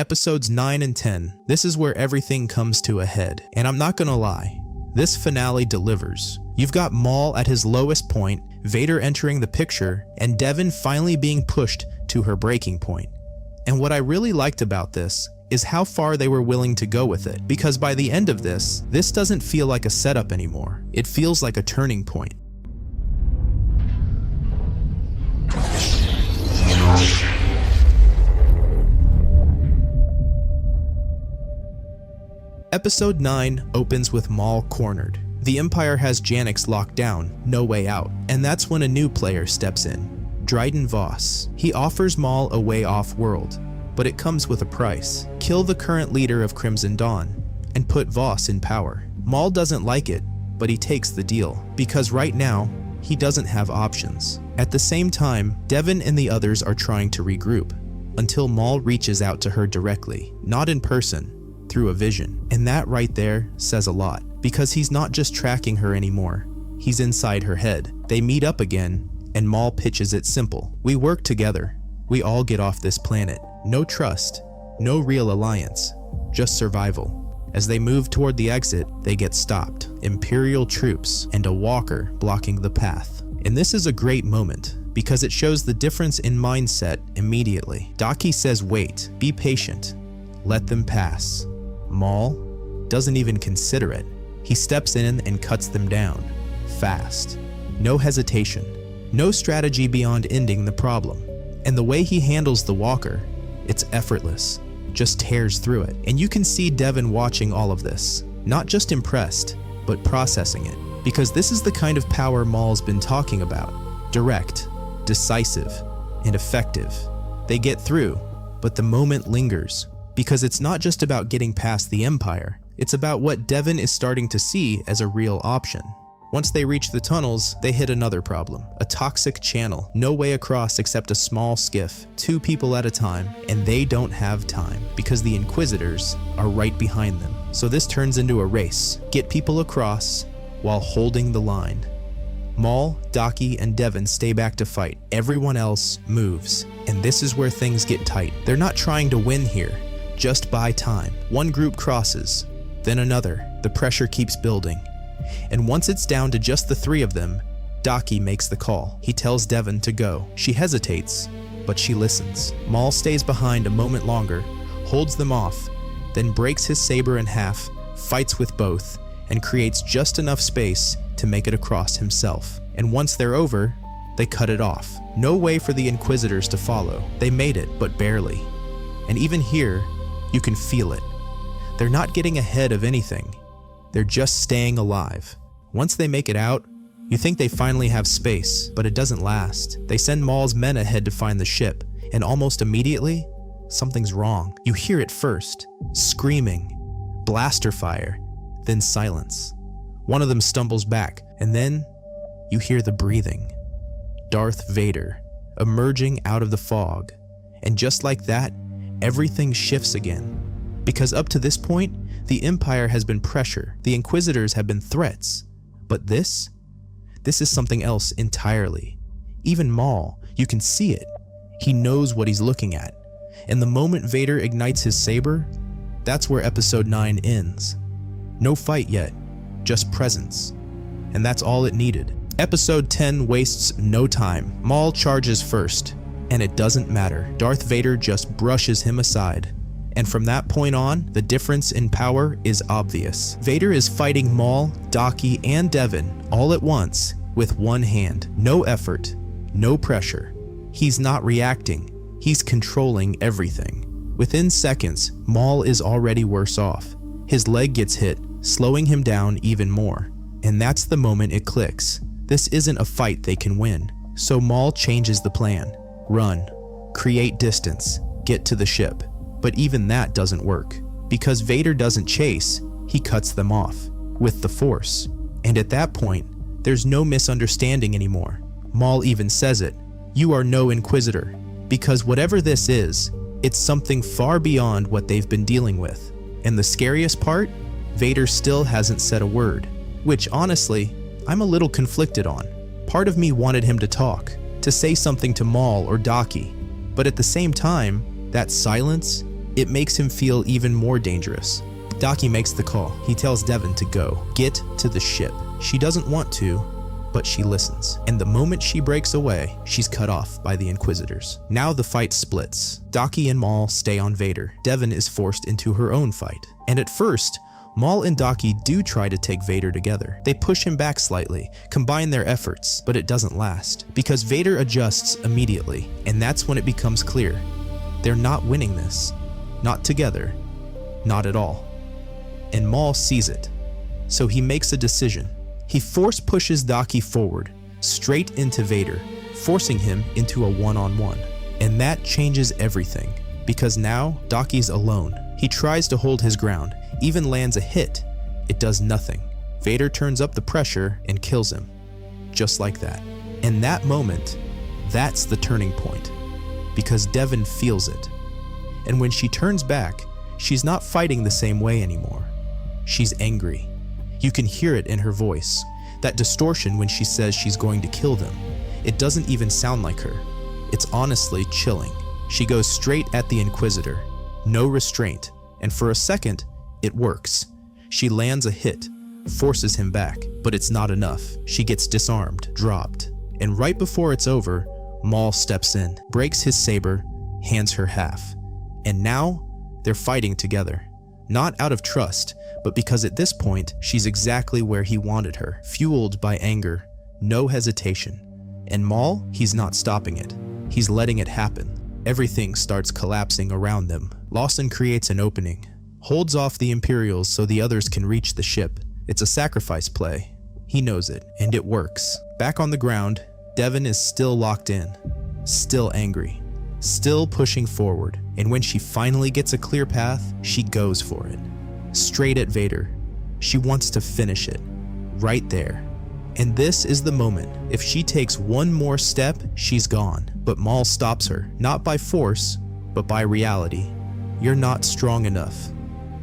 Episodes 9 and 10, this is where everything comes to a head. And I'm not gonna lie, this finale delivers. You've got Maul at his lowest point, Vader entering the picture, and Devin finally being pushed to her breaking point. And what I really liked about this is how far they were willing to go with it, because by the end of this doesn't feel like a setup anymore. It feels like a turning point. Episode 9 opens with Maul cornered. The Empire has Janix locked down, no way out, and that's when a new player steps in, Dryden Voss. He offers Maul a way off-world, but it comes with a price. Kill the current leader of Crimson Dawn, and put Voss in power. Maul doesn't like it, but he takes the deal, because right now, he doesn't have options. At the same time, Devin and the others are trying to regroup, until Maul reaches out to her directly, not in person, through a vision. And that right there says a lot, because he's not just tracking her anymore, he's inside her head. They meet up again, and Maul pitches it simple. We work together. We all get off this planet. No trust, no real alliance, just survival. As they move toward the exit, they get stopped. Imperial troops and a walker blocking the path. And this is a great moment, because it shows the difference in mindset immediately. Daki says wait, be patient, let them pass. Maul doesn't even consider it. He steps in and cuts them down, fast. No hesitation, no strategy beyond ending the problem. And the way he handles the walker, it's effortless, just tears through it. And you can see Devin watching all of this, not just impressed, but processing it. Because this is the kind of power Maul's been talking about. Direct, decisive, and effective. They get through, but the moment lingers. Because it's not just about getting past the Empire, it's about what Devin is starting to see as a real option. Once they reach the tunnels, they hit another problem. A toxic channel, no way across except a small skiff, 2 people at a time, and they don't have time because the Inquisitors are right behind them. So this turns into a race. Get people across while holding the line. Maul, Daki, and Devin stay back to fight. Everyone else moves. And this is where things get tight. They're not trying to win here, just buy time. One group crosses, then another. The pressure keeps building. And once it's down to just the 3 of them, Daki makes the call. He tells Devin to go. She hesitates, but she listens. Maul stays behind a moment longer, holds them off, then breaks his saber in half, fights with both, and creates just enough space to make it across himself. And once they're over, they cut it off. No way for the Inquisitors to follow. They made it, but barely. And even here, you can feel it. They're not getting ahead of anything. They're just staying alive. Once they make it out, you think they finally have space, but it doesn't last. They send Maul's men ahead to find the ship, and almost immediately, something's wrong. You hear it first, screaming, blaster fire, then silence. One of them stumbles back, and then you hear the breathing. Darth Vader, emerging out of the fog. And just like that, everything shifts again. Because up to this point, the Empire has been pressure, the Inquisitors have been threats. But this is something else entirely. Even Maul, you can see it. He knows what he's looking at. And the moment Vader ignites his saber, that's where Episode 9 ends. No fight yet, just presence. And that's all it needed. Episode 10 wastes no time. Maul charges first, and it doesn't matter. Darth Vader just brushes him aside. And from that point on, the difference in power is obvious. Vader is fighting Maul, Daki, and Devin all at once with one hand. No effort, no pressure. He's not reacting, he's controlling everything. Within seconds, Maul is already worse off. His leg gets hit, slowing him down even more. And that's the moment it clicks. This isn't a fight they can win. So Maul changes the plan. Run, create distance, get to the ship. But even that doesn't work. Because Vader doesn't chase, he cuts them off with the Force. And at that point, there's no misunderstanding anymore. Maul even says it. You are no Inquisitor. Because whatever this is, it's something far beyond what they've been dealing with. And the scariest part, Vader still hasn't said a word. Which honestly, I'm a little conflicted on. Part of me wanted him to talk, to say something to Maul or Daki. But at the same time, that silence, It makes him feel even more dangerous. Daki makes the call. He tells Devin to go. Get to the ship. She doesn't want to, but she listens. And the moment she breaks away, she's cut off by the Inquisitors. Now the fight splits. Daki and Maul stay on Vader. Devin is forced into her own fight. And at first, Maul and Daki do try to take Vader together. They push him back slightly, combine their efforts, but it doesn't last, because Vader adjusts immediately, and that's when it becomes clear. They're not winning this. Not together. Not at all. And Maul sees it, so he makes a decision. He force pushes Daki forward, straight into Vader, forcing him into a one-on-one. And that changes everything, because now Daki's alone. He tries to hold his ground, even lands a hit. It does nothing. Vader turns up the pressure and kills him. Just like that. In that moment, that's the turning point, because Devin feels it. And when she turns back, she's not fighting the same way anymore. She's angry. You can hear it in her voice. That distortion when she says she's going to kill them. It doesn't even sound like her. It's honestly chilling. She goes straight at the Inquisitor. No restraint. And for a second, it works. She lands a hit, forces him back, but it's not enough. She gets disarmed, dropped. And right before it's over, Maul steps in, breaks his saber, hands her half. And now, they're fighting together. Not out of trust, but because at this point, she's exactly where he wanted her, fueled by anger, no hesitation. And Maul, he's not stopping it. He's letting it happen. Everything starts collapsing around them. Lawson creates an opening, holds off the Imperials so the others can reach the ship. It's a sacrifice play. He knows it, and it works. Back on the ground, Devin is still locked in, still angry, still pushing forward. And when she finally gets a clear path, she goes for it. Straight at Vader. She wants to finish it. Right there. And this is the moment. If she takes one more step, she's gone. But Maul stops her, not by force, but by reality. You're not strong enough.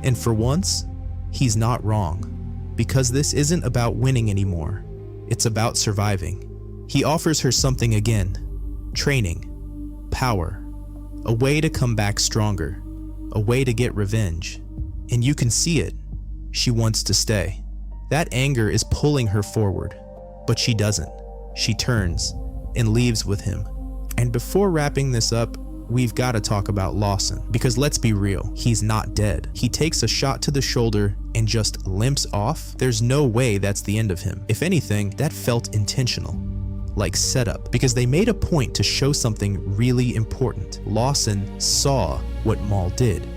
And for once, he's not wrong. Because this isn't about winning anymore. It's about surviving. He offers her something again. Training. Power. A way to come back stronger. A way to get revenge. And you can see it. She wants to stay. That anger is pulling her forward. But she doesn't. She turns and leaves with him. And before wrapping this up, we've got to talk about Lawson. Because let's be real, he's not dead. He takes a shot to the shoulder and just limps off. There's no way that's the end of him. If anything, that felt intentional. Like setup. Because they made a point to show something really important. Lawson saw what Maul did.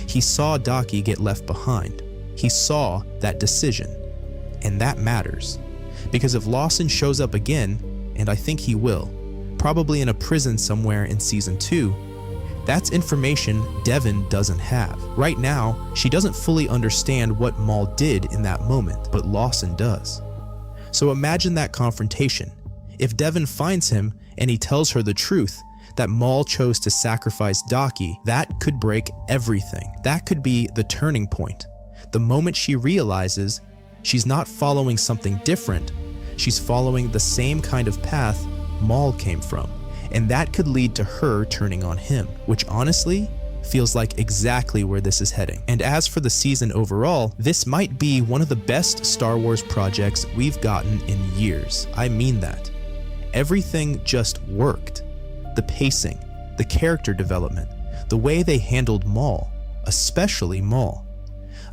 He saw Daki get left behind. He saw that decision. And that matters. Because if Lawson shows up again, and I think he will, probably in a prison somewhere in Season 2, that's information Devin doesn't have. Right now, she doesn't fully understand what Maul did in that moment, but Lawson does. So imagine that confrontation. If Devin finds him and he tells her the truth, that Maul chose to sacrifice Daki, that could break everything. That could be the turning point. The moment she realizes she's not following something different, she's following the same kind of path Maul came from. And that could lead to her turning on him, which honestly feels like exactly where this is heading. And as for the season overall, this might be one of the best Star Wars projects we've gotten in years. I mean that. Everything just worked. The pacing, the character development, the way they handled Maul, especially Maul.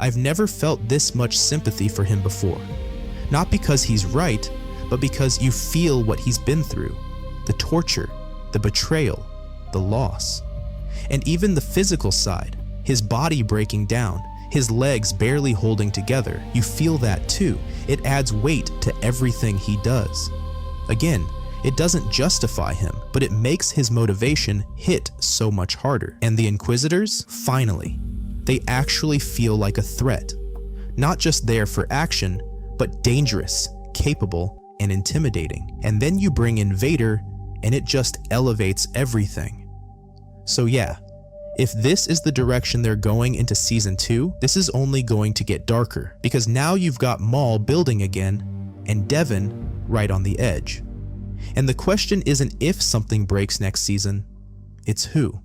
I've never felt this much sympathy for him before. Not because he's right, but because you feel what he's been through. The torture, the betrayal, the loss. And even the physical side, his body breaking down, his legs barely holding together. You feel that too. It adds weight to everything he does. Again, it doesn't justify him, but it makes his motivation hit so much harder. And the Inquisitors, finally, they actually feel like a threat. Not just there for action, but dangerous, capable, and intimidating. And then you bring in Vader, and it just elevates everything. So yeah, if this is the direction they're going into Season 2, this is only going to get darker, because now you've got Maul building again, and Devin right on the edge. And the question isn't if something breaks next season, it's who.